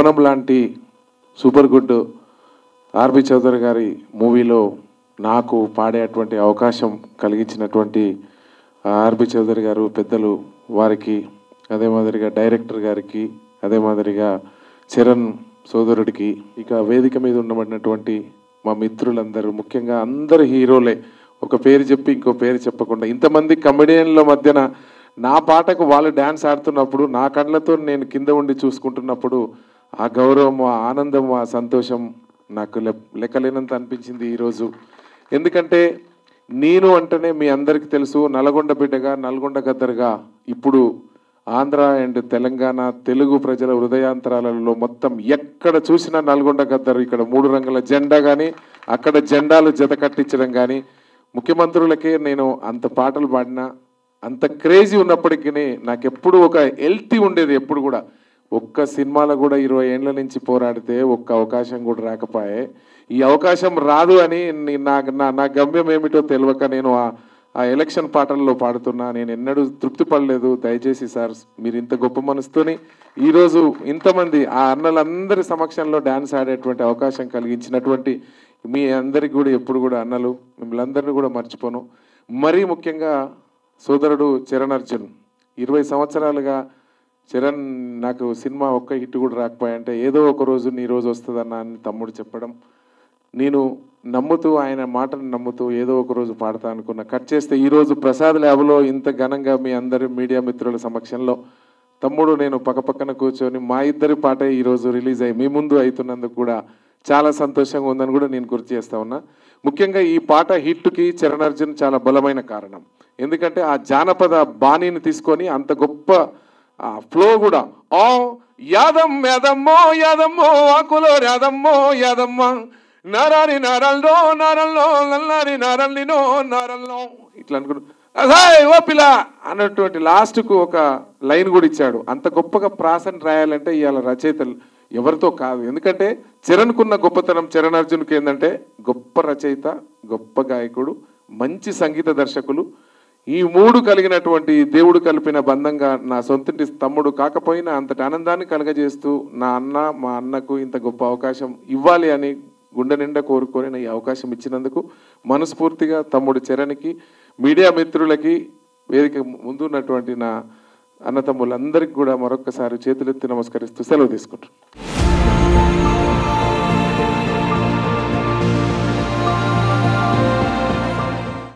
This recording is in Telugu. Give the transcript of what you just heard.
భవనం లాంటి సూపర్ గుడ్ ఆర్బి చౌదరి గారి మూవీలో నాకు పాడేటువంటి అవకాశం కలిగించినటువంటి ఆర్బి చౌదరి గారు పెద్దలు వారికి, అదే మాదిరిగా డైరెక్టర్ గారికి, అదే మాదిరిగా చరణ్ సోదరుడికి, ఇక వేదిక మీద ఉండబడినటువంటి మా మిత్రులందరూ, ముఖ్యంగా అందరు హీరోలే, ఒక పేరు చెప్పి ఇంకో పేరు చెప్పకుండా ఇంతమంది కమెడియన్ల మధ్యన నా పాటకు వాళ్ళు డ్యాన్స్ ఆడుతున్నప్పుడు నా కళ్ళతో నేను కింద ఉండి చూసుకుంటున్నప్పుడు ఆ గౌరవం, ఆ ఆనందం, ఆ సంతోషం నాకు లెక్కలేనంత అనిపించింది ఈరోజు. ఎందుకంటే నేను అంటేనే మీ అందరికీ తెలుసు, నల్గొండ బిడ్డగా, నల్గొండ గద్దరుగా ఇప్పుడు ఆంధ్ర అండ్ తెలంగాణ తెలుగు ప్రజల హృదయాంతరాలలో మొత్తం ఎక్కడ చూసినా నల్గొండ గద్దరు. ఇక్కడ 3 రంగుల జెండా కానీ, అక్కడ జెండాలు జత కట్టించడం కానీ, ముఖ్యమంత్రులకే నేను అంత పాటలు పాడినా, అంత క్రేజీ ఉన్నప్పటికీ నాకు ఎప్పుడు ఒక హెల్తీ ఉండేది. ఎప్పుడు కూడా ఒక్క సినిమాలో కూడా 20 ఏళ్ళ నుంచి పోరాడితే ఒక్క అవకాశం కూడా రాకపోయే. ఈ అవకాశం రాదు అని నా గమ్యం ఏమిటో తెలియక నేను ఆ ఎలక్షన్ పాటల్లో పాడుతున్నా. నేను ఎన్నడూ తృప్తి పడలేదు. దయచేసి సార్, మీరు ఇంత గొప్ప మనసుతోని ఈరోజు ఇంతమంది ఆ అన్నలందరి సమక్షంలో డ్యాన్స్ ఆడేటువంటి అవకాశం కలిగించినటువంటి మీ అందరికి కూడా ఎప్పుడు కూడా అన్నలు, మిమ్మల్ని అందరినీ కూడా మర్చిపోను. మరీ ముఖ్యంగా సోదరుడు చరణ్ అర్జున్, 20 సంవత్సరాలుగా చరణ్ నాకు సినిమా ఒక్క హిట్ కూడా రాకపోయాయంటే ఏదో ఒక రోజు నీ రోజు వస్తుందన్న అని తమ్ముడు చెప్పడం, నేను నమ్ముతూ, ఆయన మాటను నమ్ముతూ ఏదో ఒక రోజు పాడతా అనుకున్నా. కట్ చేస్తే ఈరోజు ప్రసాద్ ల్యాబ్లో ఇంత ఘనంగా మీ అందరి మీడియా మిత్రుల సమక్షంలో తమ్ముడు నేను పక్కపక్కన కూర్చొని మా ఇద్దరి పాటే ఈరోజు రిలీజ్ అయ్యి మీ ముందు అవుతున్నందుకు కూడా చాలా సంతోషంగా ఉందని కూడా నేను గుర్తు చేస్తా ఉన్నా. ముఖ్యంగా ఈ పాట హిట్కి చరణ్ అర్జున్ చాలా బలమైన కారణం. ఎందుకంటే ఆ జానపద బాణీని తీసుకొని అంత గొప్ప ఫ్లో కూడా, ఓ యాదమ్ యాదమ్మో యాదమ్మో ఆకులో యాదమ్మో యాదమ్మ నారాని నారల్లో నారల్లో నల్లారి నారల్లినో నారల్లో ఇట్లా అనుకున్నాను. అదే ఓ పిల్ల అన్నటువంటి లాస్ట్కు ఒక లైన్ కూడా ఇచ్చాడు. అంత గొప్పగా ప్రాసను రాయాలంటే ఇవాళ రచయితలు ఎవరితో కాదు. ఎందుకంటే చరణ్కున్న గొప్పతనం, చరణ్ అర్జున్కి ఏంటంటే గొప్ప రచయిత, గొప్ప గాయకుడు, మంచి సంగీత దర్శకులు. ఈ 3 కలిగినటువంటి దేవుడు కలిపిన బంధంగా నా సొంతంటి తమ్ముడు కాకపోయినా అంతటి ఆనందాన్ని కలగజేస్తూ మా అన్నకు ఇంత గొప్ప అవకాశం ఇవ్వాలి అని గుండె నిండా కోరుకొని ఈ అవకాశం ఇచ్చినందుకు మనస్ఫూర్తిగా తమ్ముడు చరణ్కి, మీడియా మిత్రులకి, వేదిక ముందున్నటువంటి నా అన్నతమ్ములందరికీ కూడా మరొక్కసారి చేతులెత్తి నమస్కరిస్తూ సెలవు తీసుకుంటాను.